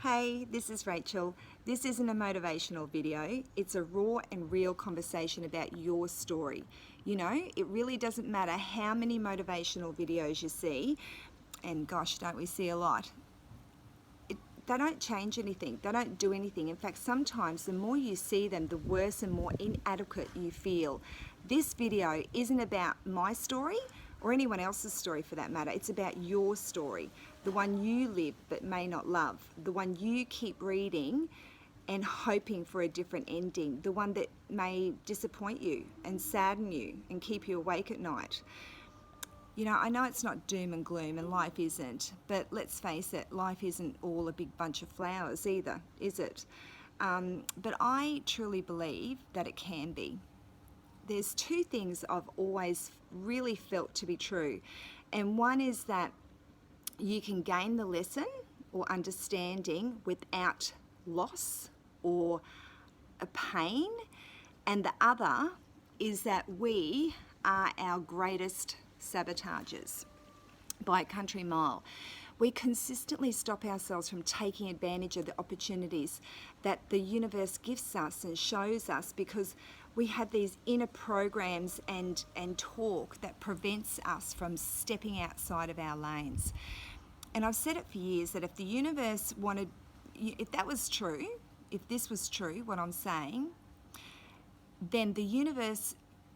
Hey, this is Rachel. This isn't a motivational video. It's a raw and real conversation about your story. You know, it really doesn't matter how many motivational videos you see, and gosh, don't we see a lot? They don't change anything. They don't do anything. In fact, sometimes the more you see them, the worse and more inadequate you feel. This video isn't about my story or anyone else's story for that matter. It's about your story, the one you live but may not love, the one you keep reading and hoping for a different ending, the one that may disappoint you and sadden you and keep you awake at night. You know, I know it's not doom and gloom, and life isn't, but let's face it, life isn't all a big bunch of flowers either, is it? But I truly believe that it can be. There's two things I've always really felt to be true, and one is that you can gain the lesson or understanding without loss or a pain, and the other is that we are our greatest sabotagers by a country mile. We consistently stop ourselves from taking advantage of the opportunities that the universe gives us and shows us because we have these inner programs and talk that prevents us from stepping outside of our lanes. And I've said it for years that if the universe wanted, if that was true, if this was true, what I'm saying, then the universe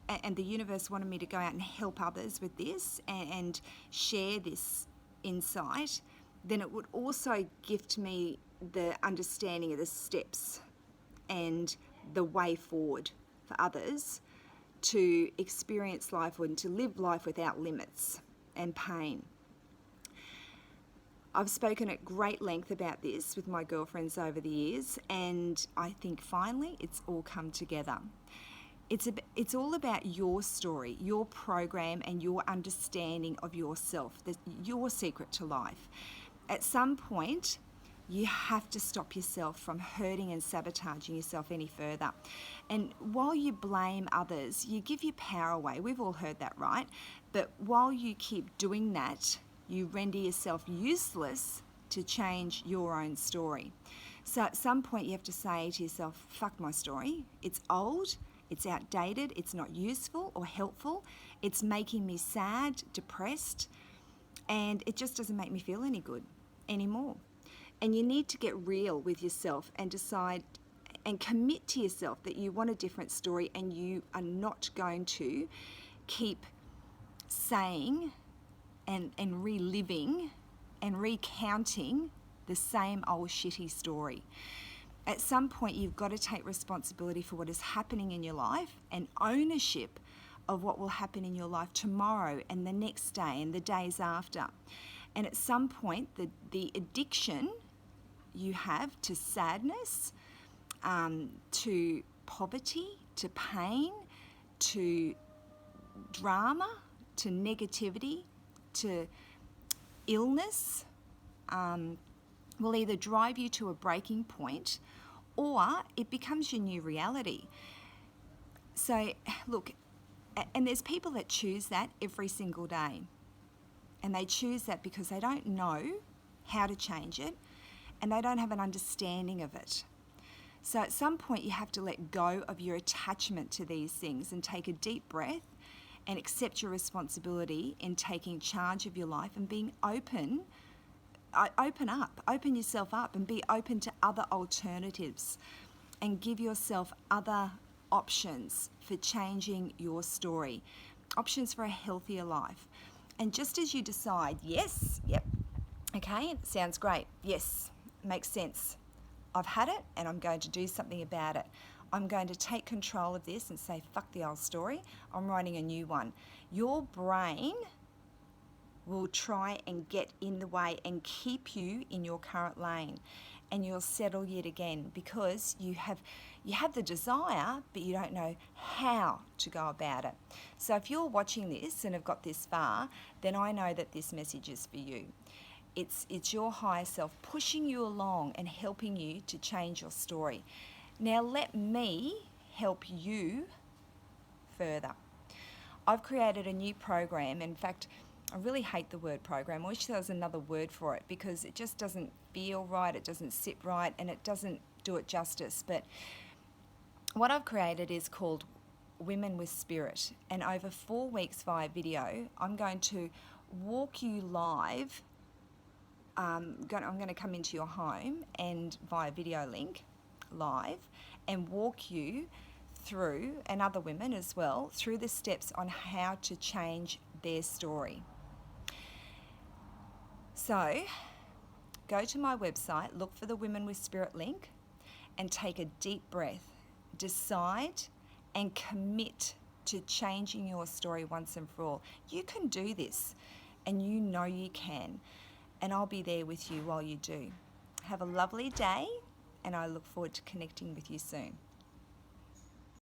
wanted me to go out and help others with this and share this insight, then it would also gift me the understanding of the steps and the way forward for others to experience life and to live life without limits and pain. I've spoken at great length about this with my girlfriends over the years, and I think finally it's all come together. It's all about your story, your program, and your understanding of yourself, your secret to life. At some point, you have to stop yourself from hurting and sabotaging yourself any further. And while you blame others, you give your power away. We've all heard that, right? But while you keep doing that, you render yourself useless to change your own story. So at some point, you have to say to yourself, fuck my story. It's old. It's outdated, it's not useful or helpful, it's making me sad, depressed, and it just doesn't make me feel any good anymore. And you need to get real with yourself and decide and commit to yourself that you want a different story and you are not going to keep saying and reliving and recounting the same old shitty story. At some point, you've got to take responsibility for what is happening in your life and ownership of what will happen in your life tomorrow and the next day and the days after. And at some point, the addiction you have to sadness, to poverty, to pain, to drama, to negativity, to illness, will either drive you to a breaking point or it becomes your new reality. So look, and there's people that choose that every single day. And they choose that because they don't know how to change it and they don't have an understanding of it. So at some point you have to let go of your attachment to these things and take a deep breath and accept your responsibility in taking charge of your life and being open yourself up and be open to other alternatives and give yourself other options for changing your story, options for a healthier life. And just as you decide, yes, yep, okay, sounds great, yes, makes sense, I've had it and I'm going to do something about it. I'm going to take control of this and say, fuck the old story, I'm writing a new one. Your brain will try and get in the way and keep you in your current lane, and you'll settle yet again because you have the desire but you don't know how to go about it. So if you're watching this and have got this far, then I know that this message is for you. It's your higher self pushing you along and helping you to change your story. Now let me help you further. I've created a new program. In fact, I really hate the word program. I wish there was another word for it because it just doesn't feel right, it doesn't sit right, and it doesn't do it justice. But what I've created is called Women with Spirit, and over 4 weeks via video, I'm going to walk you live. I'm going to come into your home and via video link live and walk you through, and other women as well, through the steps on how to change their story. So go to my website, look for the Women with Spirit link, and take a deep breath. Decide and commit to changing your story once and for all. You can do this, and you know you can. And I'll be there with you while you do. Have a lovely day, and I look forward to connecting with you soon.